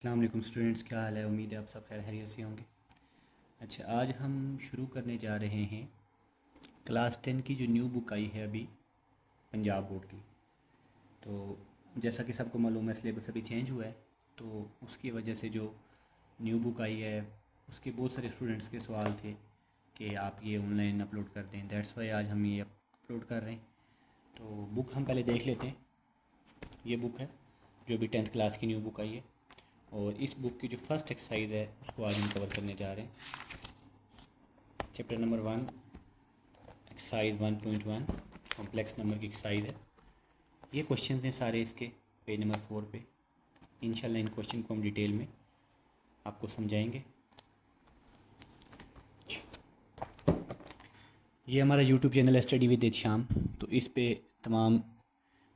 अस्सलाम वालेकुम स्टूडेंट्स, क्या हाल है। उम्मीद है आप सब खैर खैरियत से होंगे। अच्छा, आज हम शुरू करने जा रहे हैं क्लास 10 की जो न्यू बुक आई है अभी पंजाब बोर्ड की। तो जैसा कि सबको मालूम है, सिलेबस अभी चेंज हुआ है, तो उसकी वजह से जो न्यू बुक आई है उसके बहुत सारे स्टूडेंट्स के सवाल थे कि आप ये ऑनलाइन अपलोड कर दें। दैट्स वाई आज हम ये अपलोड कर रहे हैं। तो बुक हम पहले देख लेते हैं। ये बुक है जो अभी 10th क्लास की न्यू बुक आई है, और इस बुक की जो फर्स्ट एक्सरसाइज है उसको आज हम कवर करने जा रहे हैं। Chapter number 1, exercise 1.1, complex number की एक्सरसाइज है। ये क्वेश्चन हैं सारे इसके पेज नंबर 4 पे। इंशाल्लाह इन क्वेश्चन को हम डिटेल में आपको समझाएंगे। ये हमारा यूट्यूब चैनल है स्टडी विद शाम। तो इस पे तमाम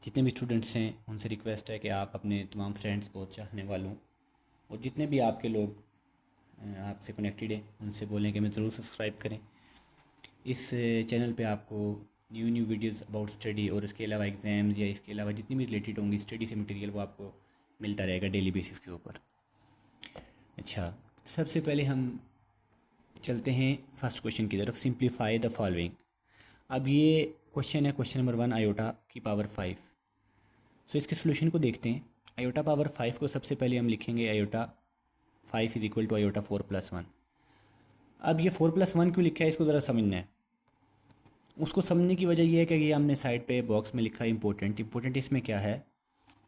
जितने भी स्टूडेंट्स हैं उनसे रिक्वेस्ट है कि आप अपने तमाम फ्रेंड्स, बहुत चाहने वालों और जितने भी आपके लोग आपसे कनेक्टेड हैं उनसे बोलें कि मैं ज़रूर सब्सक्राइब करें। इस चैनल पे आपको new new videos about study और इसके अलावा एग्ज़ाम्स या इसके अलावा जितनी भी रिलेटेड होंगी स्टडी से मटेरियल, वो आपको मिलता रहेगा डेली बेसिस के ऊपर। अच्छा, सबसे पहले हम चलते हैं फर्स्ट क्वेश्चन की तरफ। Simplify the following. अब ये क्वेश्चन है क्वेश्चन नंबर 1, आयोटा की पावर 5। सो इसके सोल्यूशन को देखते हैं। आयोटा पावर 5 को सबसे पहले हम लिखेंगे iota 5 is equal to iota 4+1। अब ये 4+1 क्यों लिखा है इसको ज़रा समझना है। उसको समझने की वजह यह है कि ये हमने साइड पे बॉक्स में लिखा है इंपॉर्टेंट इसमें क्या है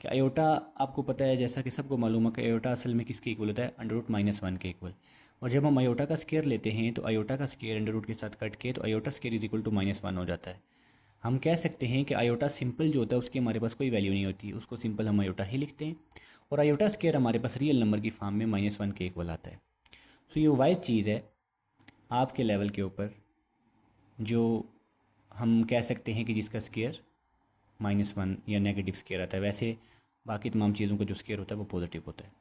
कि आयोटा, आपको पता है जैसा कि सबको मालूम है कि आयोटा असल में किसके इक्वल होता है, √-1 के इक्वल। और जब हम आयोटा का स्केयर लेते हैं तो आयोटा का स्केयर अंडर रूट के साथ कट के तो iota square is equal to -1 हो जाता है। हम कह सकते हैं कि आयोटा सिंपल जो होता है उसकी हमारे पास कोई वैल्यू नहीं होती, उसको सिंपल हम आयोटा ही लिखते हैं। और आयोटा स्केयर हमारे पास रियल नंबर की फॉर्म में -1 के इक्वल आता है। तो ये वाइज चीज़ है आपके लेवल के ऊपर जो हम कह सकते हैं कि जिसका स्केयर -1 या नेगेटिव स्केयर आता है। वैसे बाकी तमाम चीज़ों का जो स्केयर होता है वो पॉजिटिव होता है।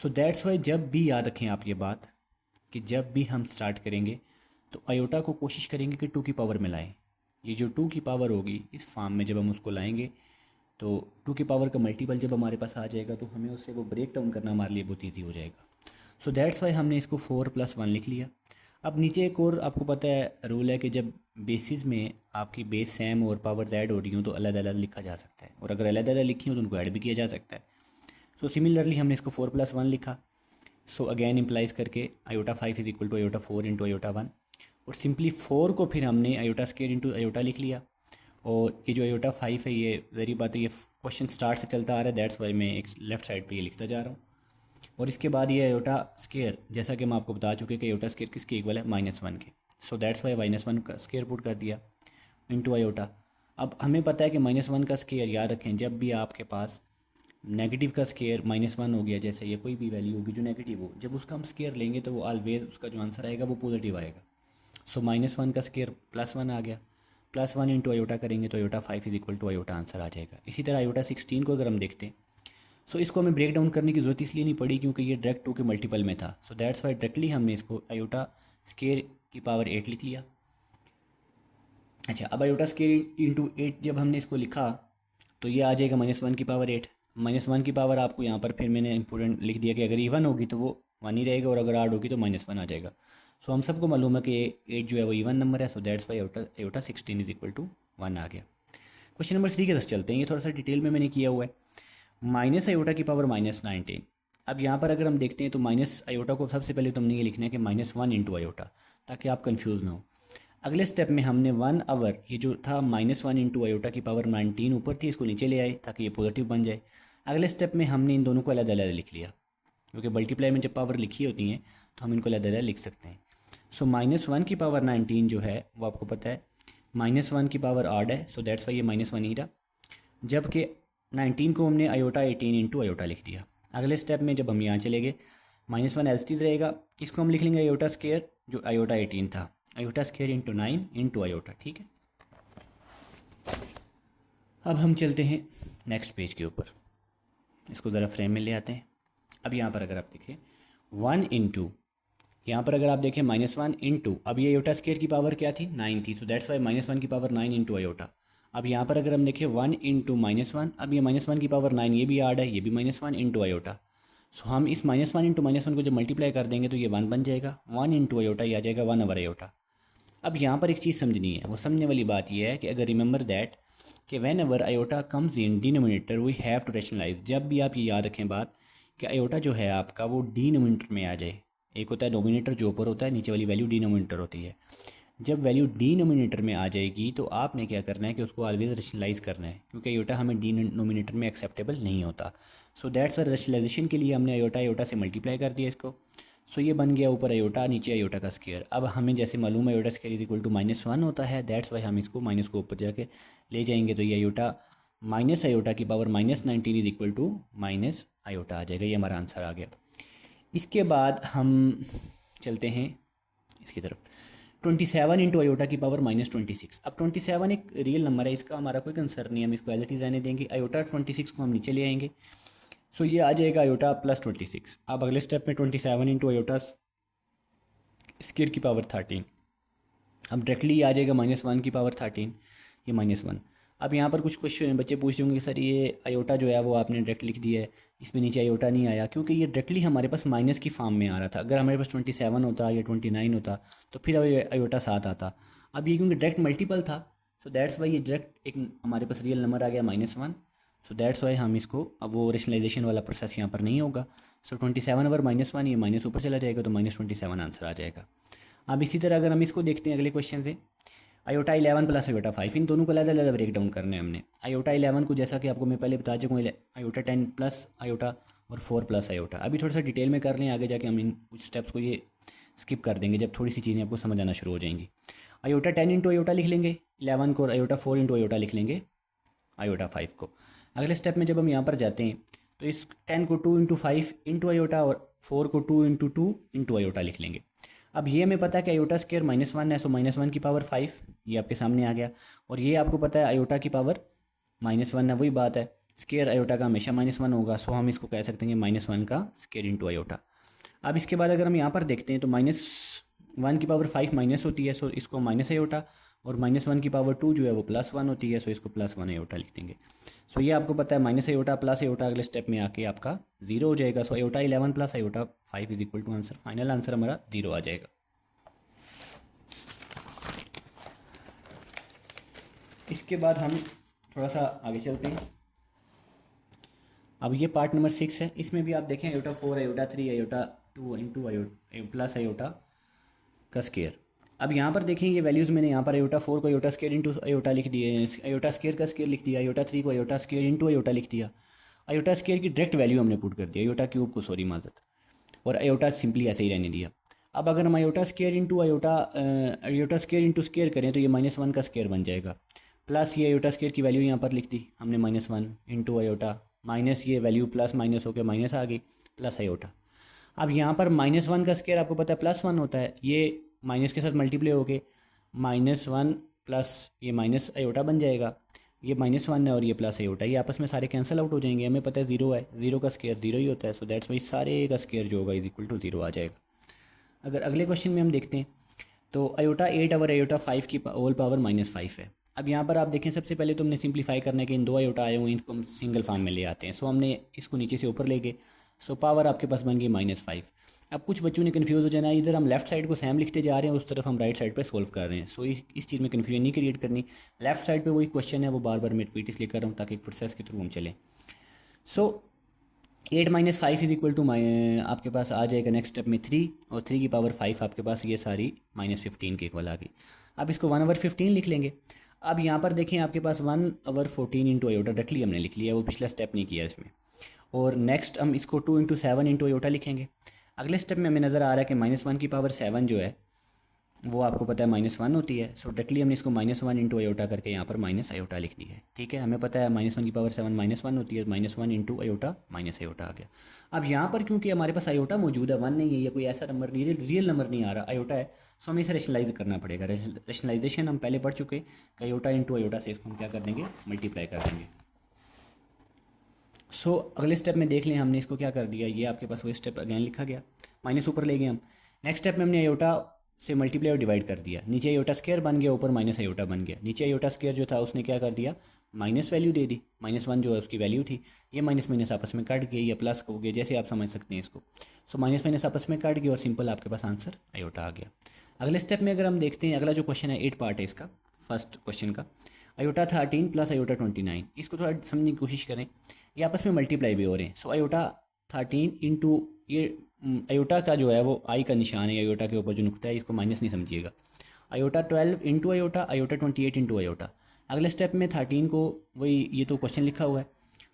सो दैट्स वाई जब भी याद रखें आप ये बात कि जब भी हम स्टार्ट करेंगे तो आयोटा को कोशिश करेंगे कि 2 की पावर में लाएँ। ये जो 2 की पावर होगी इस फॉर्म में जब हम उसको लाएंगे तो 2 की पावर का मल्टीपल जब हमारे पास आ जाएगा तो हमें उससे वो ब्रेक डाउन करना हमारे लिए बहुत ईजी हो जाएगा। सो दैट्स वाई हमने इसको 4+1 लिख लिया। अब नीचे एक और आपको पता है रूल है कि जब बेसिस में आपकी बेस सेम और पावर्स ऐड हो रही हो तो अलग अलग लिखा जा सकता है, और अगर अलग अलग लिखी हो तो उनको ऐड भी किया जा सकता है। सो सिमिलरली हमने इसको 4+1 लिखा। सो अगेन इम्प्लाइज करके iota 5 is equal to iota 4 into iota 1, और सिंपली 4 को फिर हमने आयोटा स्केयर इंटू आयोटा लिख लिया। और ये जो आयोटा 5 है ये ज़री बात है, ये क्वेश्चन स्टार्ट से चलता आ रहा है, दैट्स वाई मैं एक लेफ्ट साइड पे ये लिखता जा रहा हूँ। और इसके बाद ये आयोटा स्केयर, जैसा कि हम आपको बता चुके कि आयोटा स्केयर किसके इक्वल है, -1 के। सो दैट्स वाई -1 का स्केयर पुट कर दिया इंटू आयोटा। अब हमें पता है कि -1 का स्केयर, याद रखें जब भी आपके पास नेगेटिव का स्केयर -1 हो गया, जैसे ये कोई भी वैल्यू होगी जो नेगेटिव हो, जब उसका हम स्केयर लेंगे तो वो ऑलवेज उसका जो आंसर आएगा वो पॉजिटिव आएगा। सो -1 का स्केयर +1 आ गया, +1 इंटू आयोटा करेंगे तो iota 5 is equal to iota answer आ जाएगा। इसी तरह आयोटा 16 को अगर हम देखते हैं, सो इसको हमें ब्रेक डाउन करने की ज़रूरत इसलिए नहीं पड़ी क्योंकि ये डायरेक्ट 2 के मल्टीपल में था। सो दैट्स वाई डायरेक्टली हमने इसको आयोटा स्केयर की पावर 8 लिख लिया। अच्छा, अब आयोटा स्केयर इंटू 8 जब हमने इसको लिखा तो ये आ जाएगा -1 की पावर 8। -1 की पावर आपको यहाँ पर फिर मैंने इंपॉर्टेंट लिख दिया कि अगर इवन होगी तो वो 1 ही रहेगा, और अगर आड होगी तो -1 आ जाएगा। सो हम सबको मालूम है कि 8 जो है वो इवन नंबर है। So that's why iota 16 is equal to 1 आ गया। क्वेश्चन नंबर 3 की तरफ चलते हैं। ये थोड़ा सा डिटेल में मैंने किया हुआ है। माइनस आयोटा की पावर -19। अब यहाँ पर अगर हम देखते हैं तो माइनस आयोटा को सबसे पहले तो हमने ये लिखना है कि -1 इंटू आयोटा, ताकि आप कंफ्यूज ना हो। अगले स्टेप में हमने 1 आवर, ये जो था -1 इंटू आयोटा की पावर 19 ऊपर थी, इसको नीचे ले आए ताकि ये पॉजिटिव बन जाए। अगले स्टेप में हमने इन दोनों को अलग अलग लिख लिया, क्योंकि मल्टीप्लाई में जब पावर लिखी होती हैं तो हम इनको अलग अलग लिख सकते हैं। सो -1 की पावर 19 जो है वो आपको पता है -1 की पावर आड है, सो दैट्स वाई ये -1 ही रहा। जबकि 19 को हमने आयोटा 18 इंटू आयोटा लिख दिया। अगले स्टेप में जब हम यहाँ चले गए, -1 एज इट इज़ रहेगा, इसको हम लिख लेंगे आयोटा स्केयर जो आयोटा 18 था, iota square into 9 into iota. ठीक है, अब हम चलते हैं नेक्स्ट पेज के ऊपर। इसको ज़रा फ्रेम में ले आते हैं। अब यहाँ पर अगर आप देखें 1 इंटू, यहाँ पर अगर आप देखें -1 इंटू, अब ये आयोटा स्केयर की पावर क्या थी, 9 थी। सो दैट्स वाई -1 की पावर 9 इंटू आयोटा। अब यहाँ पर अगर हम देखें 1 इंटू -1, अब ये -1 की पावर 9 ये भी आड है, ये भी -1 इंटू आयोटा। सो हम इस -1 इंटू -1 को जब मल्टीप्लाई कर देंगे तो ये 1 बन जाएगा, 1 इंटू अयोटा ये आ जाएगा 1/अयोटा। अब यहाँ पर एक चीज़ समझनी है, वो समझने वाली बात यह है कि अगर रिमेंबर दैट कि whenever iota comes in denominator we have to rationalise. जब भी आप ये याद रखें बात कि अयोटा जो है आपका वो डिनोमिनेटर में आ जाए। एक होता है डोमिनेटर जो ऊपर होता है, नीचे वाली वैल्यू डिनोमिनेटर होती है। जब वैल्यू डिनोमिनेटर में आ जाएगी तो आपने क्या करना है कि उसको ऑलवेज रैशनलाइज करना है, क्योंकि अयोटा हमें डिनोमिनेटर में एक्सेप्टेबल नहीं होता। सो दैट्स वाई रैशनलाइजेशन के लिए हमने अयोटा अयोटा से मल्टीप्लाई कर दिया इसको। सो ये बन गया ऊपर अयोटा, नीचे अयोटा का स्क्वायर। अब हमें जैसे मालूम है iota square is equal to -1 होता है, दैट्स वाई हम इसको माइनस को ऊपर जाके ले जाएंगे तो ये अयोटा माइनस अयोटा की power -19 is equal to minus iota आ जाएगा। ये हमारा आंसर आ गया। इसके बाद हम चलते हैं इसकी तरफ। 27 इंटू अयोटा की पावर -26। अब 27 एक रियल नंबर है, इसका हमारा कोई कंसर्न नहीं है, हम इसको एज इट इज़ रहने देंगे। अयोटा 26 को हम नीचे ले आएंगे। सो ये आ जाएगा अयोटा +26। अब अगले स्टेप में 27 इंटू अयोटा स्क्वायर की पावर 13। अब डायरेक्टली ये आ जाएगा -1 की पावर 13, ये -1। अब यहाँ पर कुछ क्वेश्चन बच्चे पूछ होंगे सर ये अयोटा जो है वो आपने डायरेक्ट लिख दिया है, इसमें नीचे अयोटा नहीं आया, क्योंकि ये डायरेक्टली हमारे पास माइनस की फॉर्म में आ रहा था। अगर हमारे पास 27 होता या 29 होता तो फिर अयोटा साथ आता। अब ये क्योंकि डायरेक्ट मल्टीपल था, सो दैट्स वाई ये डायरेक्ट एक हमारे पास रियल नंबर आ गया -1। सो दैट्स वाई हम इसको, अब वो रेशनलाइजेशन वाला प्रोसेस यहाँ पर नहीं होगा। सो 27 ओवर -1, ये माइनस ऊपर चला जाएगा तो -27 आंसर आ जाएगा। अब इसी तरह अगर हम इसको देखते हैं अगले क्वेश्चन से, अयोटा 11 प्लस अयोटा 5, इन दोनों को अलग-अलग ब्रेक डाउन करने हैं हमने। अयोटा 11 को जैसा कि आपको मैं पहले बता चुका हूँ, अयोटा 10 प्लस अयोटा और 4 प्लस अयोटा। अभी थोड़ा सा डिटेल में कर लें, आगे जाके हम इन कुछ स्टेप्स को ये स्किप कर देंगे जब थोड़ी सी चीज़ें आपको समझ आना शुरू हो जाएंगी। अयोटा 10 इंटू अयोटा लिख लेंगे 11 को, और अयोटा 4 इंटू अयोटा लिख लेंगे अयोटा 5 को। अगले स्टेप में जब हम यहाँ पर जाते हैं तो इस 10 को 2 इंटू 5 इंटू अयोटा और 4 को 2 इंटू 2 इंटू अयोटा लिख लेंगे। अब ये हमें पता है कि अयोटा स्क्वायर -1 है, सो -1 की पावर 5 ये आपके सामने आ गया। और ये आपको पता है अयोटा की पावर -1 है, वही बात है, स्क्वायर अयोटा का हमेशा -1 होगा। सो हम इसको कह सकते हैं -1 का स्क्वायर इंटू अयोटा। अब इसके बाद अगर हम यहाँ पर देखते हैं तो -1 की पावर 5 माइनस होती है, सो इसको माइनस अयोटा, और -1 की पावर 2 जो है वो +1 होती है, सो इसको +1 अयोटा लिख देंगे। सो ये आपको पता है माइनस अयोटा प्लस अयोटा अगले स्टेप में आके आपका 0 हो जाएगा। So iota 11 plus iota 5 is equal to answer, final answer हमारा 0 आ जाएगा। इसके बाद हम थोड़ा सा आगे चलते हैं। अब ये पार्ट नंबर 6 है, इसमें भी आप देखें iota 4 iota 3 iota 2 into iota plus iota का स्क्वायर। अब यहाँ पर देखें ये वैल्यूज़ मैंने यहाँ पर अयोटा 4 को अयोटा स्क्वायर इंटू अयोटा लिख दिए, अयोटा स्क्वायर का स्क्वायर लिख दिया, अयोटा 3 को अयोटा स्क्वायर इंटू अयोटा लिख दिया। अयोटा स्क्वायर की डायरेक्ट वैल्यू हमने पुट कर दिया, अयोटा क्यूब को सॉरी माजत, और अयोटा सिंपली ऐसे ही रहने दिया। अब अगर हम iota square into iota square into square करें तो ये -1 का स्क्वायर बन जाएगा, प्लस ये अयोटा स्क्वायर की वैल्यू यहाँ पर लिख दी हमने -1 इंटू अयोटा, माइनस ये वैल्यू प्लस माइनस होकर माइनस आ गई प्लस अयोटा। अब यहाँ पर -1 का स्क्वायर आपको पता है +1 होता है, ये माइनस के साथ मल्टीप्लाई हो गए -1 प्लस ये माइनस अयोटा बन जाएगा, ये -1 है और ये प्लस अयोटा, ये आपस में सारे कैंसिल आउट हो जाएंगे। हमें पता है 0 है, 0 का स्क्वायर 0 ही होता है, सो दैट्स वाई सारे का स्क्वायर जो होगा इज इक्वल टू 0 आ जाएगा। अगर अगले क्वेश्चन में हम देखते हैं तो अयोटा 8 ओवर अयोटा 5 की होल पावर -5 है। अब यहाँ पर आप देखें सबसे पहले तो हमने सिंप्लीफाई करना है कि इन दो अयोटा आए हुए इनको हम सिंगल फॉर्म में ले आते हैं। सो हमने इसको नीचे से ऊपर ले गए, सो पावर आपके पास बन गई -5। अब कुछ बच्चों ने कन्फ्यूज़ हो जाना, इधर हम लेफ्ट साइड को सेम लिखते जा रहे हैं, उस तरफ हम राइट साइड पे सॉल्व कर रहे हैं। सो इस चीज़ में कन्फ्यूजन नहीं क्रिएट करनी, लेफ्ट साइड पे वही क्वेश्चन है वो बार बार मैं रिपीट इसलिए कर रहा हूँ ताकि एक प्रोसेस के थ्रू हम चलें। सो 8 - 5 इज इक्वल टू आपके पास आ जाएगा नेक्स्ट स्टेप में 3, और 3 की पावर 5 आपके पास ये सारी -15 के इक्वल आ गई। अब इसको 1/15 लिख लेंगे। अब यहाँ पर देखें आपके पास 1/14 इंटू अयोटा डायरेक्टली हमने लिख लिया, वो पिछला स्टेप नहीं किया इसमें। और नेक्स्ट हम इसको 2 इंटू 7 इंटू अयोटा लिखेंगे। अगले स्टेप में हमें नज़र आ रहा है कि -1 की पावर 7 जो है वो आपको पता है -1 होती है, सो डायरेक्टली हमने इसको -1 इंटू अयोटा करके यहाँ पर माइनस अयोटा लिख दी है। ठीक है, हमें पता है -1 की पावर 7 -1 होती है, -1 इंटू अयोटा माइनस अयोटा आ गया। अब यहाँ पर क्योंकि हमारे पास अयोटा मौजूद है, 1 नहीं है, या कोई ऐसा नंबर नहीं, रियल नंबर नहीं आ रहा, अयोटा है, सो हमें इसे रेशनलाइज करना पड़ेगा। रेशनलाइजेशन हम पहले पढ़ चुके कि अयोटा इंटू अयोटा से इसको हम क्या कर देंगे, मल्टीप्लाई कर देंगे। सो अगले स्टेप में देख लें हमने इसको क्या कर दिया, ये आपके पास वही स्टेप अगेन लिखा गया, माइनस ऊपर ले गए हम। नेक्स्ट स्टेप में हमने अयोटा से मल्टीप्लाई और डिवाइड कर दिया, नीचे आयोटा स्क्वायर बन गया, ऊपर माइनस आयोटा बन गया। नीचे आयोटा स्क्वायर जो था उसने क्या कर दिया, माइनस वैल्यू दे दी, -1 जो है उसकी वैल्यू थी। ये माइनस माइनस आपस में कट गए या प्लस हो गए, जैसे आप समझ सकते हैं इसको। सो माइनस माइनस आपस में कट गए और सिंपल आपके पास आंसर आयोटा आ गया। अगले स्टेप में अगर हम देखते हैं, अगला जो क्वेश्चन है 8 पार्ट है इसका, फर्स्ट क्वेश्चन का। आयोटा 13 प्लस आयोटा 29, इसको थोड़ा समझने की कोशिश करें। ये आपस में मल्टीप्लाई भी हो रहे हैं। सो आयोटा 13 इंटू ये आयोटा का जो है वो आई का निशान है, आयोटा के ऊपर जो नुकता है इसको माइनस नहीं समझिएगा। Iota 12 into iota, iota 28 into iota. अगले स्टेप में 13 को वही, ये तो क्वेश्चन लिखा हुआ है,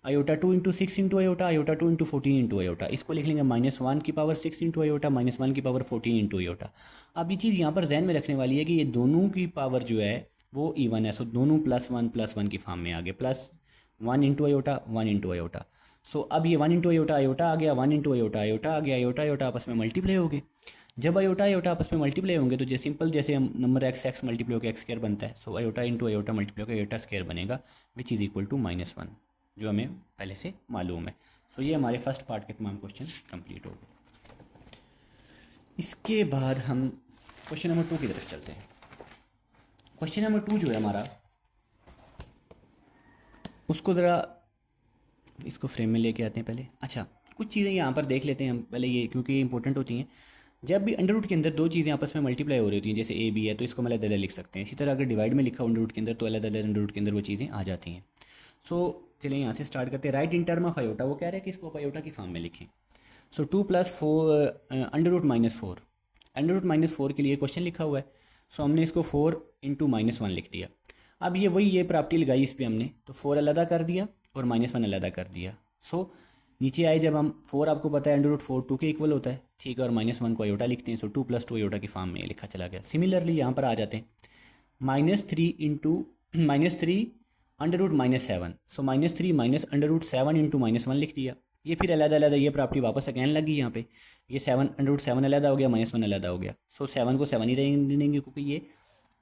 iota 2 into 6 into iota, iota 2 into 14 into iota. इसको लिख लेंगे -1 की पावर 6 इंटू आयोटा, -1 की पावर 14 इंटू आयोटा। अब ये चीज़ यहाँ पर जहन में रखने वाली है कि ये दोनों की पावर जो है वो इवन है। सो दोनों +1 की फॉर्म में आ गए, +1 इंटू आयोटा, 1 इंटू आयोटा। सो अब ये 1 इंटू आयोटा आयोटा आ गया, 1 इंटू आयोटा आयोटा आ गया, आयोटा आयोटा आपस में मल्टीप्लाई हो गए। जब आयोटा आयोटा आपस में मल्टीप्लाई होंगे तो जैसे सिंपल जैसे हम नंबर एक्स मल्टीप्लाई होकर एक्स स्क्वायर बनता है, so iota into iota multiply होकर आयोटा स्क्वायर बनेगा, विच इज़ इक्वल टू -1, जो हमें पहले से मालूम है। सो ये हमारे फर्स्ट पार्ट के तमाम क्वेश्चन कंप्लीट हो गए। इसके बाद हम क्वेश्चन नंबर 2 की तरफ चलते हैं। क्वेश्चन नंबर 2 जो है हमारा, उसको ज़रा इसको फ्रेम में लेके आते हैं पहले। अच्छा, कुछ चीज़ें यहाँ पर देख लेते हैं हम पहले, ये क्योंकि ये इंपॉर्टेंट होती हैं। जब भी अंडर रूट के अंदर दो चीज़ें आपस में मल्टीप्लाई हो रही होती हैं, जैसे ए बी है तो इसको हम अलग-अलग लिख सकते हैं। इसी तरह अगर डिवाइड में लिखा हो अंडर रूट के अंदर तो अलग-अलग अंडर रूट के अंदर वो चीज़ें आ जाती हैं। सो चलिए यहाँ से स्टार्ट करते हैं। Right in term of iota, वो कह रहे हैं कि इसको आप आयोटा की फॉर्म में लिखें। सो 2 + 4 अंडर रूट -4, अंडर रूट -4 के लिए क्वेश्चन लिखा हुआ है। सो हमने इसको 4 इंटू -1 लिख दिया। अब ये वही ये प्रॉपर्टी लगाई इस पर हमने, तो 4 अलग कर दिया और -1 अलग कर दिया। सो नीचे आए जब हम 4, आपको पता है अंडर रूट 4 2 के इक्वल होता है, ठीक है, और -1 को आयोटा लिखते हैं। सो 2 + 2 आयोटा की फॉर्म में लिखा चला गया। सिमिलरली यहाँ पर आ जाते हैं, -3 इंटू -3 अंडर रूट -7। सो -3 माइनस अंडर रूट 7 इंटू -1 लिख दिया। ये फिर अलग अलग ये प्रॉपर्टी वापस अगेन लगी यहाँ पे, ये 7 अंडर रूट 7 अलग हो गया, -1 अलग हो गया। सो 7 को 7 ही रहने देंगे क्योंकि ये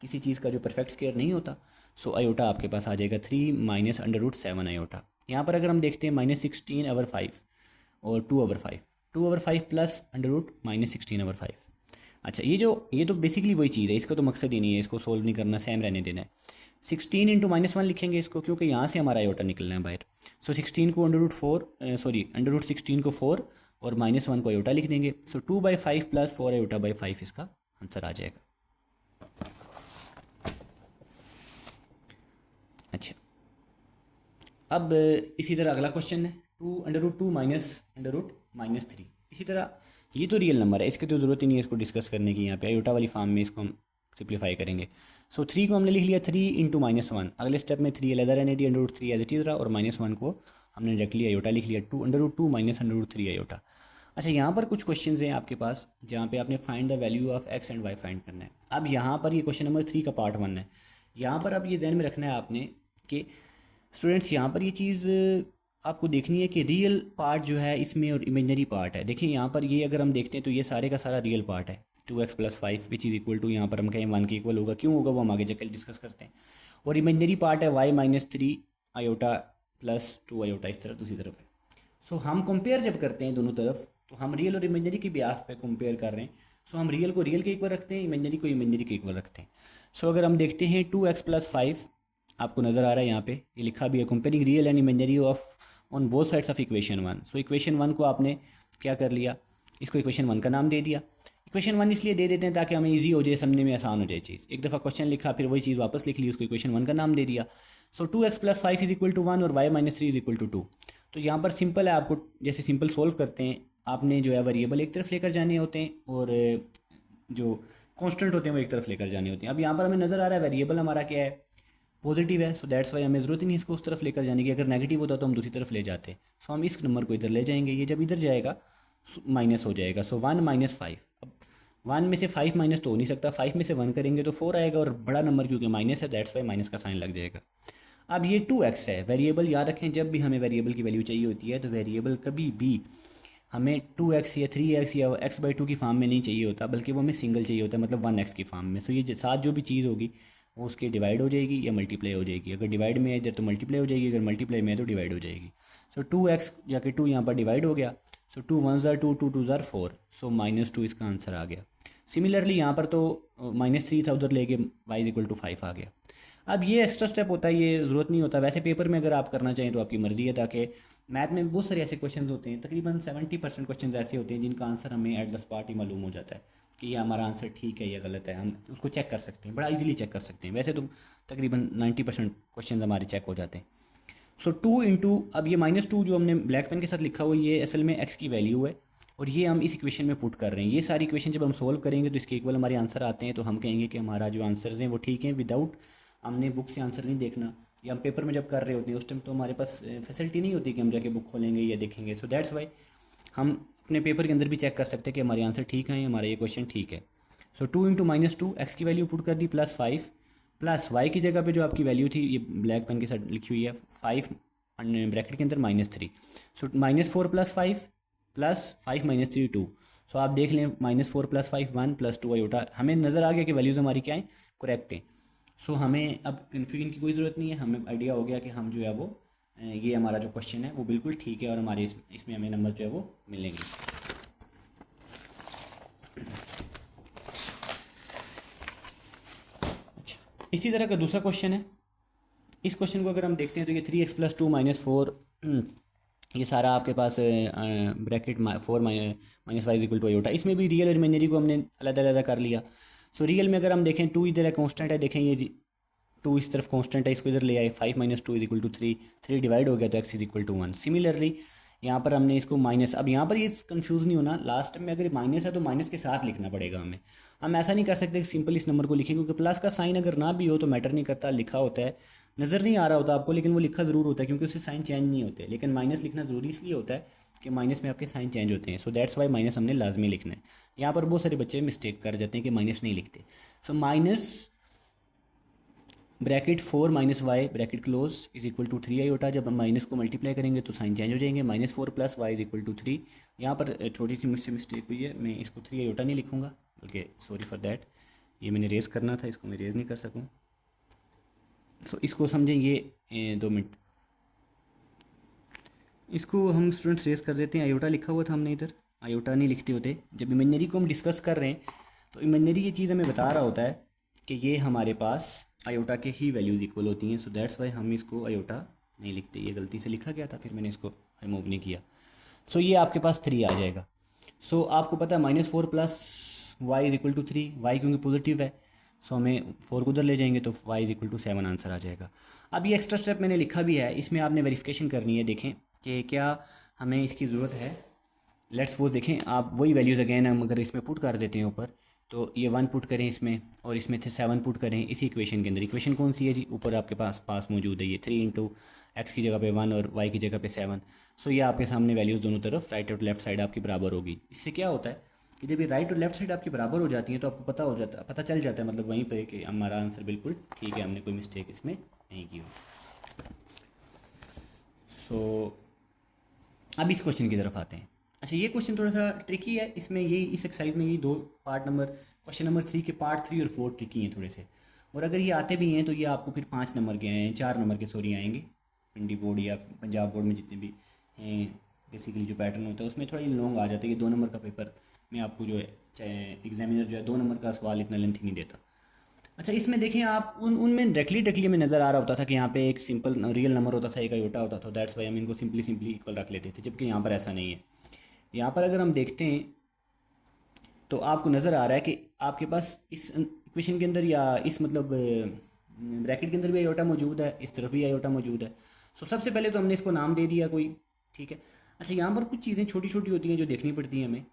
किसी चीज़ का जो परफेक्ट स्क्वायर नहीं होता। सो आयोटा आपके पास आ जाएगा 3 माइनस अंडर रूट 7 आयोटा। यहाँ पर अगर हम देखते हैं -16/5 और 2/5, 2/5 प्लस अंडर रूट -16/5। अच्छा, ये तो बेसिकली वही चीज़ है, इसका तो मकसद ही नहीं है इसको सोल्व नहीं करना, सेम रहने देना है। 16 इंटू -1 लिखेंगे इसको, क्योंकि यहाँ से हमारा आयोटा निकलना है बाहर। सो 16 को अंडर रूट 16 को 4 और -1 को आयोटा लिख देंगे। सो 2/5 प्लस 4 आयोटा/5 इसका आंसर आ जाएगा। अच्छा, अब इसी तरह अगला क्वेश्चन है, 2 under root 2 minus under root -3। इसी तरह ये तो रियल नंबर है, इसकी तो ज़रूरत ही नहीं है इसको डिस्कस करने की। यहाँ पे आयोटा वाली फॉर्म में इसको हम सिंप्लीफाई करेंगे। सो 3 को हमने लिख लिया 3 इंटू -1। अगले स्टेप में 3 अलग रहने दी, under root 3 as it is रहा, और -1 को हमने डायरेक्टली आयोटा लिख लिया, 2 under root 2 minus under root 3 iota. अच्छा, यहाँ पर कुछ क्वेश्चंस हैं आपके पास जहाँ पे आपने find the value of x and y find करना है। अब यहाँ पर ये क्वेश्चन नंबर 3 का पार्ट 1 है। यहाँ पर अब ये ध्यान में रखना है आपने कि स्टूडेंट्स यहाँ पर ये चीज़ आपको देखनी है कि रियल पार्ट जो है इसमें और इमेजनरी पार्ट है। देखिए यहाँ पर ये अगर हम देखते हैं तो ये सारे का सारा रियल पार्ट है, 2x + 5 which is equal to, यहाँ पर हम कहें 1 के इक्वल होगा, क्यों होगा वो हम आगे जाकर डिस्कस करते हैं। और इमेजनरी पार्ट है y -3 आयोटा प्लस 2 आयोटा, इस तरह दूसरी तरफ है। सो हम कंपेयर जब करते हैं दोनों तरफ तो हम रियल और इमेजनरी की ब्याह पे कंपेयर कर रहे हैं। सो हम रियल को रियल के इक्वल रखते हैं, इमेजनरी को इमेजनरी के इक्वल रखते हैं। सो अगर हम देखते हैं 2x + 5 आपको नज़र आ रहा है यहाँ पे, ये लिखा भी है, comparing real and imaginary of on both sides of equation 1। So equation 1 को आपने क्या कर लिया, इसको इक्वेशन 1 का नाम दे दिया। इक्वेशन 1 इसलिए दे देते हैं ताकि हमें इजी हो जाए, समझने में आसान हो जाए चीज़। एक दफ़ा क्वेश्चन लिखा फिर वही चीज़ वापस लिख ली, उसको इक्वेशन 1 का नाम दे दिया। सो 2x + 5 इज इक्वल टू 1 और y -3 इज इक्वल टू 2। तो यहाँ पर सिंपल है, आपको जैसे सिंपल सोल्व करते हैं आपने जो है वेरिएबल एक तरफ लेकर जाने होते हैं और जो कॉन्स्टेंट होते हैं वो एक तरफ लेकर जाने होते हैं। अब यहाँ पर हमें नज़र आ रहा है वेरिएबल हमारा क्या है, पॉजिटिव है। सो दैट्स वाई हमें ज़रूरत ही नहीं इसको उस तरफ लेकर जाने की। अगर नेगेटिव होता तो हम दूसरी तरफ ले जाते। सो हम इस नंबर को इधर ले जाएंगे, ये जब इधर जाएगा माइनस हो जाएगा। सो 1 - 5, अब 1 में से 5 माइनस तो हो नहीं सकता, 5 में से 1 करेंगे तो 4 आएगा, और बड़ा नंबर क्योंकि माइनस है दैट्स वाई माइनस का साइन लग जाएगा। अब ये 2x है, वेरिएबल याद रखें, जब भी हमें वेरिएबल की वैल्यू चाहिए होती है तो वेरिएबल कभी भी हमें 2x या 3x या x/2 की फॉर्म में नहीं चाहिए होता, बल्कि वो हमें सिंगल चाहिए होता है, मतलब 1x की फॉर्म में। सो ये साथ जो भी चीज़ होगी वो उसके डिवाइड हो जाएगी या मल्टीप्लाई हो जाएगी। अगर डिवाइड में है इधर तो मल्टीप्लाई हो जाएगी, अगर मल्टीप्लाई में है तो डिवाइड हो जाएगी। सो 2x जाके 2 यहाँ पर डिवाइड हो गया। सो 2 × 1 = 2, 2 × 2 = 4, सो -2 इसका आंसर आ गया। सिमिलरली यहाँ पर तो -3 था, उधर लेके y इज इक्वल टू 5 आ गया। अब ये एक्स्ट्रा स्टेप होता है, ये ज़रूरत नहीं होता। वैसे पेपर में अगर आप करना चाहें तो आपकी मर्ज़ी है, ताकि मैथ में बहुत सारे ऐसे क्वेश्चन होते हैं, तकरीबन 70% क्वेश्चन ऐसे होते हैं जिनका आंसर हमें एट द स्पॉट ही मालूम हो जाता है कि ये हमारा आंसर ठीक है या गलत है। हम उसको चेक कर सकते हैं, बड़ा इजीली चेक कर सकते हैं। वैसे तो तकरीबन 90% क्वेश्चन हमारे चेक हो जाते हैं। सो 2 इंटू, अब ये -2 जो हमने ब्लैक पेन के साथ लिखा हुआ, ये असल में x की वैल्यू है और ये हम इस इक्वेशन में पुट कर रहे हैं। ये सारी इक्वेशन जब हम सोल्व करेंगे तो इसके इक्वल हमारे आंसर आते हैं, तो हम कहेंगे कि हमारा जो आंसर्स हैं वो ठीक हैं, विदाउट हमने बुक से आंसर नहीं देखना। या हम पेपर में जब कर रहे होते हैं उस टाइम तो हमारे पास फैसिलिटी नहीं होती कि हम जाके बुक खोलेंगे या देखेंगे। सो दैट्स वाई हम अपने पेपर के अंदर भी चेक कर सकते हैं कि हमारे आंसर ठीक हैं, हमारा ये क्वेश्चन ठीक है। सो 2 इंटू -2, एक्स की वैल्यू पुट कर दी +5, प्लस वाई की जगह पे जो आपकी वैल्यू थी ये ब्लैक पेन के साथ लिखी हुई है 5 ब्रैकेट के अंदर -3। सो -4 + 5 प्लस 5 -3 2। सो आप देख लें -4 + 5 1 + 2 आयोटा, हमें नज़र आ गया कि वैल्यूज़ हमारी क्या हैं, करेक्ट हैं। सो हमें अब कन्फ्यूजन की कोई ज़रूरत नहीं है, हमें आइडिया हो गया कि हम जो है वो ये हमारा जो क्वेश्चन है वो बिल्कुल ठीक है और हमारे इसमें हमें नंबर जो है वो मिलेंगे। अच्छा, इसी तरह का दूसरा क्वेश्चन है। इस क्वेश्चन को अगर हम देखते हैं तो ये 3x + 2 - 4, ये सारा आपके पास bracket 4 - y equal to iota. इसमें भी रियल और इमेजिनरी को हमने अलग अलग कर लिया। सो रियल में अगर हम देखें 2 इधर है कांस्टेंट है, देखें ये 2 इस तरफ कांस्टेंट है, इसको इधर ले आए, 5 - 2 इक्वल टू 3, 3 डिवाइड हो गया तो x इक्वल टू 1। सिमिलरली यहाँ पर हमने इसको माइनस, अब यहाँ पर ये कंफ्यूज नहीं होना, लास्ट में अगर माइनस है तो माइनस के साथ लिखना पड़ेगा हमें। हम ऐसा नहीं कर सकते कि सिंपल इस नंबर को लिखें, क्योंकि प्लस का साइन अगर ना भी हो तो मैटर नहीं करता, लिखा होता है, नज़र नहीं आ रहा होता आपको लेकिन वो लिखा ज़रूर होता है क्योंकि उससे साइन चेंज नहीं होते। लेकिन माइनस लिखना ज़रूरी इसलिए होता है कि माइनस में आपके साइन चेंज होते हैं। सो दैट्स वाई माइनस हमने लाजमी लिखना है। यहाँ पर बहुत सारे बच्चे मिस्टेक कर जाते हैं कि माइनस नहीं लिखते। So minus bracket 4 - y bracket close is equal to 3 iota. जब हम माइनस को मल्टीप्लाई करेंगे तो साइन चेंज हो जाएंगे, -4 + y इज इक्वल टू 3। यहाँ पर छोटी सी मुझसे मिस्टेक हुई है, मैं इसको 3 आयोटा नहीं लिखूँगा, बल्कि सॉरी फॉर दैट, ये मैंने रेज़ करना था, इसको मैं रेज़ नहीं कर सकूँ। सो इसको समझेंगे 2 मिनट, इसको हम स्टूडेंट्स रेज़ कर देते हैं। आयोटा लिखा हुआ था हमने इधर, आयोटा नहीं लिखते होते। जब इमेजिनरी को हम डिस्कस कर रहे हैं तो इमेजिनरी ये चीज़ हमें बता रहा होता है कि ये हमारे पास आयोटा के ही वैल्यूज़ इक्वल होती हैं। सो दैट्स वाई हम इसको आयोटा नहीं लिखते, ये गलती से लिखा गया था, फिर मैंने इसको रिमूव नहीं किया। सो ये आपके पास 3 आ जाएगा। सो आपको पता है -4 + y is equal to 3, y क्योंकि पॉजिटिव है, सो हमें 4 को उधर ले जाएंगे तो y is equal to 7 answer आ जाएगा। अब ये एक्स्ट्रा स्टेप मैंने लिखा भी है, इसमें आपने वेरिफिकेशन करनी है, देखें कि क्या हमें इसकी ज़रूरत है। लेट्स सपोज देखें आप वही वैल्यूज़ अगेन हम अगर इसमें पुट कर देते हैं ऊपर, तो ये 1 पुट करें इसमें और इसमें थे 7 पुट करें इसी इक्वेशन के अंदर। इक्वेशन कौन सी है जी, ऊपर आपके पास मौजूद है, ये 3 इंटू एक्स की जगह पे 1 और y की जगह पे 7। सो ये आपके सामने वैल्यूज़ दोनों तरफ राइट और लेफ्ट साइड आपकी बराबर होगी। इससे क्या होता है कि जब ये राइट और लेफ्ट साइड आपकी बराबर हो जाती है तो आपको पता चल जाता है, मतलब वहीं पर कि हमारा आंसर बिल्कुल ठीक है, हमने कोई मिस्टेक इसमें नहीं की हो। सो अब इस क्वेश्चन की तरफ आते हैं। अच्छा, ये क्वेश्चन थोड़ा सा ट्रिकी है, इसमें यही इस एक्सरसाइज में ये दो पार्ट नंबर, क्वेश्चन नंबर 3 के पार्ट 3 और 4 ट्रिकी हैं थोड़े से। और अगर ये आते भी हैं तो ये आपको फिर 5 नंबर के हैं, 4 नंबर के सॉरी आएंगे। पिंडी बोर्ड या पंजाब बोर्ड में जितने भी हैं बेसिकली जो पैटर्न होता है उसमें थोड़ा ये लॉन्ग आ जाता है। ये 2 नंबर का पेपर में आपको जो है चाहे एग्जामिनर जो है 2 नंबर का सवाल इतना लेंथी नहीं देता। अच्छा, इसमें देखें आप उनमें डायरेक्टली में नज़र आ रहा होता था कि यहाँ पे एक सिंपल रियल नंबर होता था, एक आयोटा होता था, दैट्स वाई हम इनको सिंपली इक्वल रख लेते थे, जबकि यहाँ पर ऐसा नहीं है। यहाँ पर अगर हम देखते हैं तो आपको नज़र आ रहा है कि आपके पास इस इक्वेशन के अंदर या इस मतलब ब्रैकेट के अंदर भी आयोटा मौजूद है, इस तरफ भी आयोटा मौजूद है। सो सबसे पहले तो हमने इसको नाम दे दिया कोई, ठीक है। अच्छा, यहाँ पर कुछ चीज़ें छोटी छोटी होती हैं जो देखनी पड़ती हैं हमें।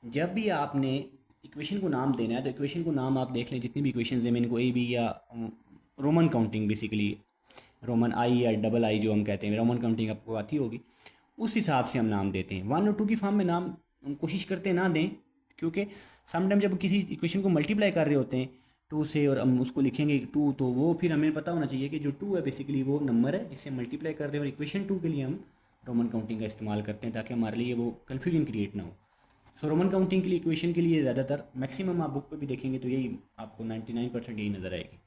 जब भी आपने इक्वेशन को नाम देना है तो इक्वेशन को नाम आप देख लें, जितनी भी इक्वेशंस हैं मैं इनको ए बी या रोमन काउंटिंग बेसिकली रोमन आई या डबल आई जो हम कहते हैं, रोमन काउंटिंग आपको आती होगी, उस हिसाब से हम नाम देते हैं। 1 और 2 की फॉर्म में नाम हम कोशिश करते ना दें, क्योंकि समटाइम जब किसी इक्वेशन को मल्टीप्लाई कर रहे होते हैं 2 से और हम उसको लिखेंगे 2, तो वो फिर हमें पता होना चाहिए कि जो 2 है बेसिकली वो नंबर है जिससे मल्टीप्लाई कर रहे हैं, और इक्वेशन 2 के लिए हम रोमन काउंटिंग का इस्तेमाल करते हैं ताकि हमारे लिए वो कन्फ्यूजन क्रिएट ना हो। सो रोमन काउंटिंग के लिए इक्वेशन के लिए ज़्यादातर मैक्सिमम आप बुक पे भी देखेंगे तो यही आपको 99% यही नज़र आएगी।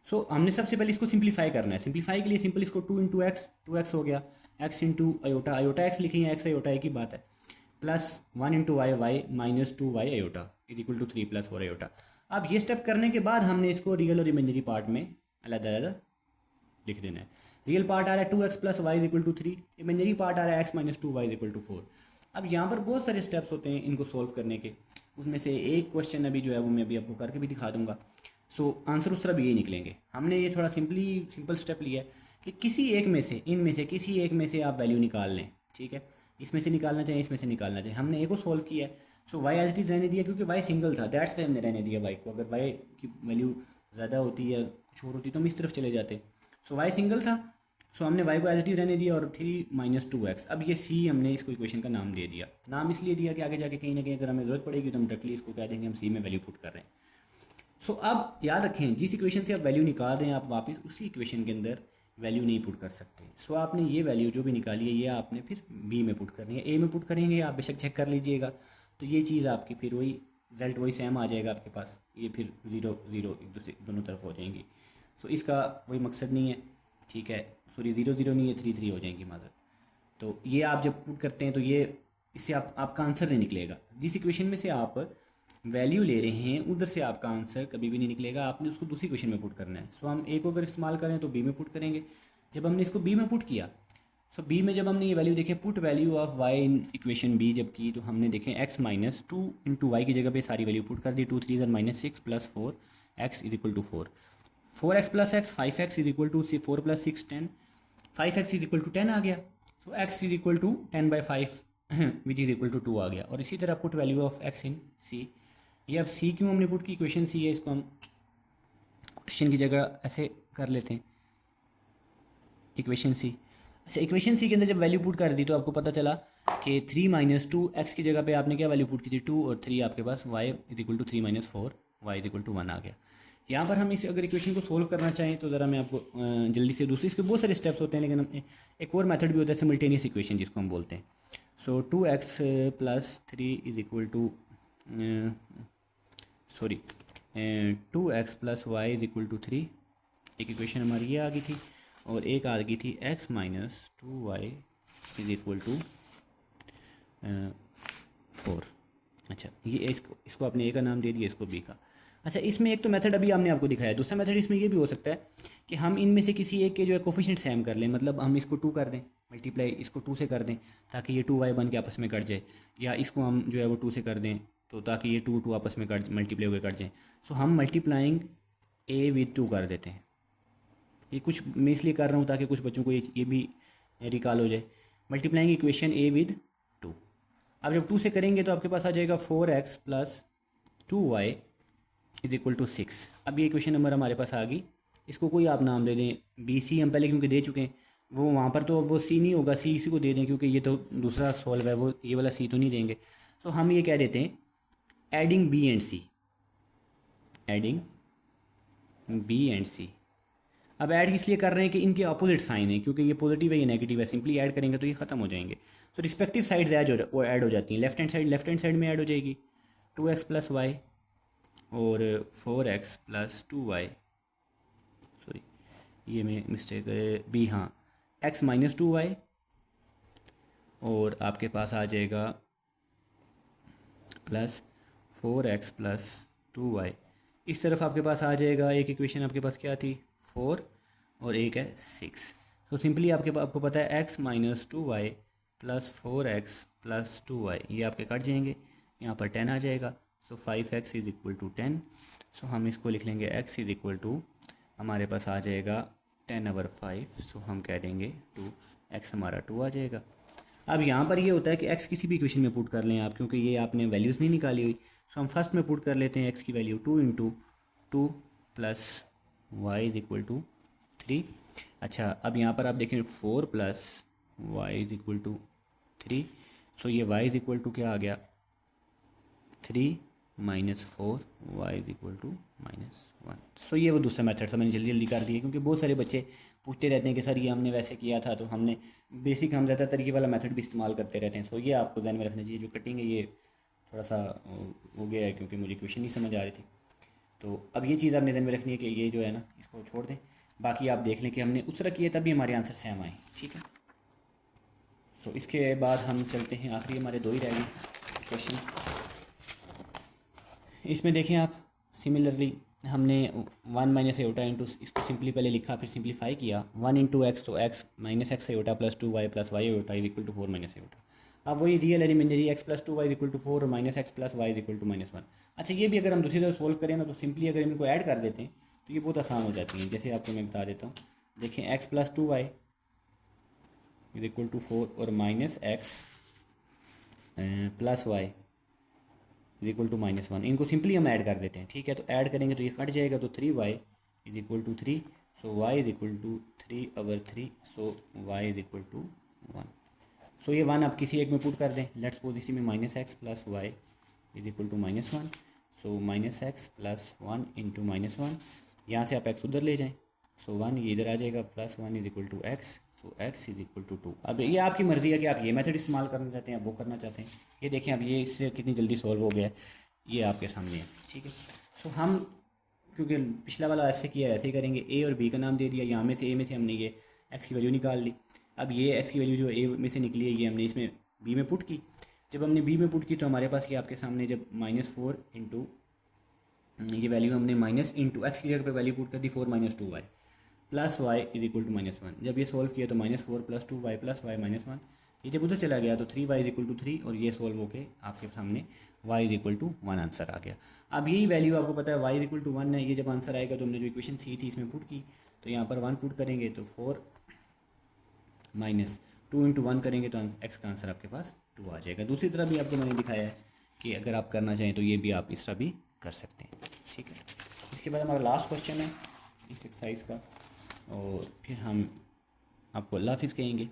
सो हमने सबसे पहले इसको सिंप्लीफाई करना है। सिंप्लीफाई के लिए सिंपल इसको 2 इंटू एक्स, 2x हो गया, x into iota, iota x लिखेंगे, एक्स आयोटा एक ही बात है, plus 1 × y minus 2 y iota is equal to 3 + 4 iota. अब ये स्टेप करने के बाद हमने इसको रियल और इमेजनरी पार्ट में अलग-अलग लिख देना है। रियल पार्ट आ रहा है 2x + y equal to 3, imaginary part आ रहा है x - 2y इक्वल टू 4। अब यहाँ पर बहुत सारे स्टेप्स होते हैं इनको सॉल्व करने के, उसमें से एक क्वेश्चन अभी जो है वो मैं अभी आपको करके भी दिखा दूंगा। सो आंसर उस तरह भी यही निकलेंगे। हमने ये थोड़ा सिंपल स्टेप लिया है कि किसी एक में से, इनमें से किसी एक में से आप वैल्यू निकाल लें, ठीक है। इसमें से निकालना चाहिए, इसमें से निकालना चाहिए। हमने एक को सॉल्व किया है। सो वाई एज इट इज़ रहने दिया क्योंकि वाई सिंगल था, दैट्स वाई हमने रहने दिया वाई को। अगर वाई की वैल्यू ज़्यादा होती या कुछ और होती तो हम इस तरफ चले जाते। सो वाई सिंगल था, सो हमने वाई को एज इट इज़ रहने दिया और 3 - 2x। अब ये सी हमने इसको इक्वेशन का नाम दे दिया। नाम इसलिए दिया कि आगे जाके कहीं ना कहीं अगर हमें ज़रूरत पड़ेगी तो हम डायरेक्टली इसको कह देंगे हम सी में वैल्यू पुट कर रहे हैं। सो अब याद रखें, जिस इक्वेशन से आप वैल्यू निकाल रहे हैं आप वापस उसी इक्वेशन के अंदर वैल्यू नहीं पुट कर सकते। सो आपने ये वैल्यू जो भी निकाली है ये आपने फिर बी में पुट करनी है। ए में पुट करेंगे आप बेशक चेक कर लीजिएगा, तो ये चीज़ आपकी फिर वही रिजल्ट वही सेम आ जाएगा आपके पास। ये फिर 0 0 एक दूसरे दोनों तरफ हो जाएंगी। सो इसका वही मकसद नहीं है, ठीक है। सॉरी 0 0 नहीं है, 3 3 हो जाएंगी माजर। तो ये आप जब पुट करते हैं तो ये इससे आपका आंसर नहीं निकलेगा। जिस इक्वेशन में से आप वैल्यू ले रहे हैं उधर से आपका आंसर कभी भी नहीं निकलेगा, आपने उसको दूसरी क्वेश्चन में पुट करना है। सो हम ए को अगर इस्तेमाल करें तो बी में पुट करेंगे। जब हमने इसको बी में पुट किया, सो बी में जब हमने ये वैल्यू देखें, put value of y in equation B जब की, तो हमने देखें x - 2 × y की जगह पे सारी वैल्यू पुट कर दी। 2 3 -6 + 4x is equal to 4, 4x + x 5x is equal to 4 + 6 10, 5x is equal to 10 आ गया। So x is equal to 10/5 which is equal to 2 आ गया। और इसी तरह put value of x in C. ये अब सी क्यों हमने पुट की, इक्वेशन सी है, इसको हम कोटेशन की जगह ऐसे कर लेते हैं, इक्वेशन सी। अच्छा, इक्वेशन सी के अंदर जब वैल्यू पुट कर दी तो आपको पता चला कि 3 - 2 x की जगह पे आपने क्या वैल्यू पुट की थी 2, और 3 आपके पास y is equal to 3 - 4 y is equal to 1 आ गया। यहाँ पर हम इस अगर इक्वेशन को सोल्व करना चाहें तो ज़रा मैं आपको जल्दी से दूसरी, इसके बहुत सारे स्टेप्स होते हैं लेकिन हम एक और मेथड भी होता है सिमल्टेनियस इक्वेशन जिसको हम बोलते हैं। So 2x + 3 is equal to 2x + y is equal to 3। एक इक्वेशन हमारी ये आ गई थी और एक आ गई थी x - 2y is equal to 4। अच्छा, ये इसको आपने ए का नाम दे दिया, इसको बी का। अच्छा, इसमें एक तो मेथड अभी हमने आपको दिखाया, दूसरा मेथड इसमें ये भी हो सकता है कि हम इनमें से किसी एक के जो है कोफिशिएंट सेम कर लें। मतलब हम इसको 2 कर दें, मल्टीप्लाई इसको 2 से कर दें ताकि ये 2y बन के आपस में कट जाए, या इसको हम जो है वो 2 से कर दें तो ताकि ये 2 2 आपस में कट मल्टीप्लाई होकर कट जाए। सो हम मल्टीप्लाइंग a विद 2 कर देते हैं। ये कुछ मैं इसलिए कर रहा हूँ ताकि कुछ बच्चों को ये भी रिकॉल हो जाए। Multiplying equation a with 2। अब जब 2 से करेंगे तो आपके पास आ जाएगा 4x + 2y is equal to 6। अब ये इक्वेशन नंबर हमारे पास आ गई। इसको कोई आप नाम दे दें, बी सी हम पहले क्योंकि दे चुके हैं, वो वहाँ पर तो वो सी नहीं होगा, सी इसी को दे दें क्योंकि ये तो दूसरा सॉल्व है, वो ये वाला सी तो नहीं देंगे। तो हम ये कह देते हैं adding B and C, adding B and C. अब ऐड इसलिए कर रहे हैं कि इनके अपोजिट साइन है, क्योंकि ये पॉजिटिव है ये नेगेटिव है, सिंपली ऐड करेंगे तो ये खत्म हो जाएंगे। तो रिस्पेक्टिव साइड्स ऐड हो जाती हैं। लेफ्ट हैंड साइड में ऐड हो जाएगी 2x + y और 4x + 2y, सॉरी ये में मिस्टेक है, बी हाँ, x - 2y और आपके पास आ जाएगा प्लस 4x + 2y। इस तरफ आपके पास आ जाएगा एक इक्वेशन आपके पास क्या थी 4 और एक है 6। तो सिंपली आपको पता है x - 2y + 4x + 2y, ये आपके कट जाएंगे, यहाँ पर 10 आ जाएगा। सो 5x इज इक्वल टू 10। सो हम इसको लिख लेंगे x इज इक्वल टू, हमारे पास आ जाएगा 10/5। सो हम कह देंगे 2, x हमारा 2 आ जाएगा। अब यहाँ पर ये होता है कि x किसी भी इक्वेशन में पुट कर लें आप, क्योंकि ये आपने वैल्यूज़ नहीं निकाली हुई। सो हम फर्स्ट में पुट कर लेते हैं x की value 2 × 2 + y is equal to 3। अच्छा, अब यहाँ पर आप देखें 4 + y इज इक्वल टू 3। सो ये y इज इक्वल टू क्या आ गया 3 - 4 y is equal to -1। So ये वो दूसरा मेथड था, मैंने जल्दी जल्दी कर दिया क्योंकि बहुत सारे बच्चे पूछते रहते हैं कि सर ये हमने वैसे किया था। तो हमने बेसिक हम ज़्यादातर ये वाला मेथड भी इस्तेमाल करते रहते हैं। सो ये आपको ध्यान में रखना चाहिए। जो कटिंग है ये थोड़ा सा हो गया है क्योंकि मुझे क्वेश्चन नहीं समझ आ रही थी। तो अब ये चीज़ आपने ध्यान में रखनी है कि ये जो है ना इसको छोड़ दें, बाकी आप देख लें कि हमने उस तरह किया तभी हमारे आंसर सेम आए, ठीक है। तो इसके बाद हम चलते हैं, आखिरी हमारे दो ही रह गए क्वेश्चन। इसमें देखें आप, सिमिलरली हमने 1 माइनस एटा इंटू, इसको सिंपली पहले लिखा फिर सिंप्लीफाई किया, 1 इंटू एक्स, तो x minus x eta plus 2 y plus y eta is equal to 4 minus eta. अब वही real elementary x plus 2 y is equal to 4 और minus x plus y is equal to -1। अच्छा, ये भी अगर हम दूसरी तरफ सोल्व करें ना, तो सिंपली अगर इनको ऐड कर देते हैं तो ये बहुत आसान हो जाती है। जैसे आपको मैं बता देता हूँ, देखें x plus 2 y is equal to 4 और minus x plus y is equal to -1, इनको सिंपली हम ऐड कर देते हैं। ठीक है, तो ऐड करेंगे तो ये कट जाएगा, तो 3y is equal to 3, so y is equal to 3/3, so y is equal to 1। So ये 1 आप किसी एक में पुट कर दें। लेट्स सपोज इसी में -x plus y is equal to -1, so -x plus 1 into -1, यहाँ से आप x उधर ले जाएँ, सो 1 ये इधर आ जाएगा, plus 1 is equal to x, so x is equal to 2। अब ये आपकी मर्ज़ी है कि आप ये मेथड इस्तेमाल करना चाहते हैं, आप वो करना चाहते हैं। ये देखें अब ये इससे कितनी जल्दी सॉल्व हो गया है, ये आपके सामने है। ठीक है, सो हम क्योंकि पिछला वाला ऐसे किया ऐसे ही करेंगे, ए और बी का नाम दे दिया, यहाँ में से ए में से हमने ये एक्स की वैल्यू निकाल ली। अब ये एक्स की वैल्यू जो ए में से निकली है, ये हमने इसमें बी में पुट की। जब हमने बी में पुट की तो हमारे पास ये आपके सामने जब -4 इंटू ये वैल्यू हमने माइनस इंटू एक्स की जगह पे वैल्यू पुट कर दी 4 - 2y plus y is equal to -1। जब ये सॉल्व किया तो -4 प्लस 2y प्लस वाई -1, ये जब उधर चला गया तो 3y इज इक्वल टू 3, और ये सॉल्व होके आपके सामने y is equal to 1 answer आ गया। अब यही वैल्यू आपको पता है y इज इक्वल टू 1 है, ये जब आंसर आएगा तो हमने जो इक्वेशन सी थी इसमें पुट की, तो यहाँ पर 1 पुट करेंगे तो 4 माइनस 2 इंटू 1 करेंगे तो x का आंसर आपके पास 2 आ जाएगा। दूसरी तरह भी आपको मैंने दिखाया है कि अगर आप करना चाहें तो ये भी आप इस तरह भी कर सकते हैं। ठीक है, इसके बाद हमारा लास्ट क्वेश्चन है इस एक्सरसाइज का, और फिर हम आपको अल्लाह हाफिज़ कहेंगे।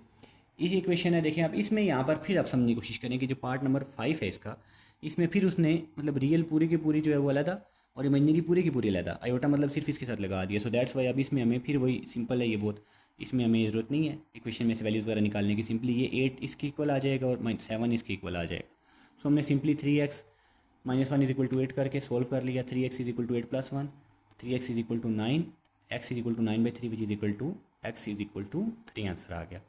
इस इक्वेशन है, देखें आप इसमें यहाँ पर फिर आप समझने की कोशिश करें कि जो पार्ट नंबर 5 है इसका, इसमें फिर उसने मतलब रियल पूरी की पूरी जो है वो अलग और इमेजिनरी पूरी की पूरी अलग, आयोटा मतलब सिर्फ इसके साथ लगा दिया। सो दैट्स वाई अब इसमें हमें फिर वही सिंपल है ये बहुत, इसमें हमें ज़रूरत नहीं है इक्वेशन में से वैल्यूज़ वगैरह निकालने की। सिंपली ये 8 इसके इक्वल आ जाएगा और 7 इसके इक्वल आ जाएगा। सो हमने simply 3x -1 is equal to 8 करके सोल्व कर लिया। 3x is equal to 8 plus 1, 3x is equal to 9, x is equal to 9/3 which is equal to x is equal to 3 answer आ गया।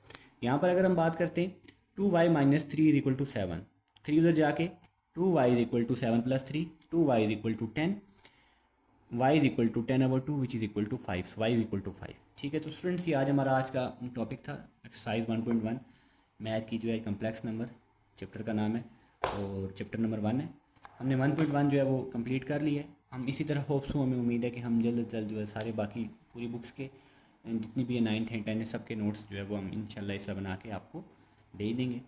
यहाँ पर अगर हम बात करते हैं 2y - 3 इज इक्वल टू 7, 3 उधर जाके 2y is equal to 7 plus 3, 2y is equal to 10, y is equal to 10/2 which is equal to 5, y is equal to 5। ठीक है, तो स्टूडेंट्स ये आज हमारा आज का टॉपिक था एक्सरसाइज 1.1 मैथ की जो है कम्प्लेक्स नंबर, चैप्टर का नाम है और चैप्टर नंबर 1 है। हमने 1.1 जो है वो कंप्लीट कर लिया है। हम इसी तरह होप्स हूँ, हमें उम्मीद है कि हम जल्द से जल्द जो है सारे बाकी पूरी बुक्स के जितनी भी है 9th है 10th है सब के नोट्स जो है वो हम इंशाल्लाह ऐसा बना के आपको भेज देंगे।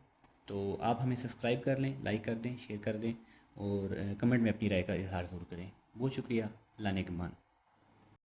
तो आप हमें सब्सक्राइब कर लें, लाइक कर दें, शेयर कर दें और कमेंट में अपनी राय का इजहार ज़रूर करें। बहुत शुक्रिया, अल्लाह ने के मान।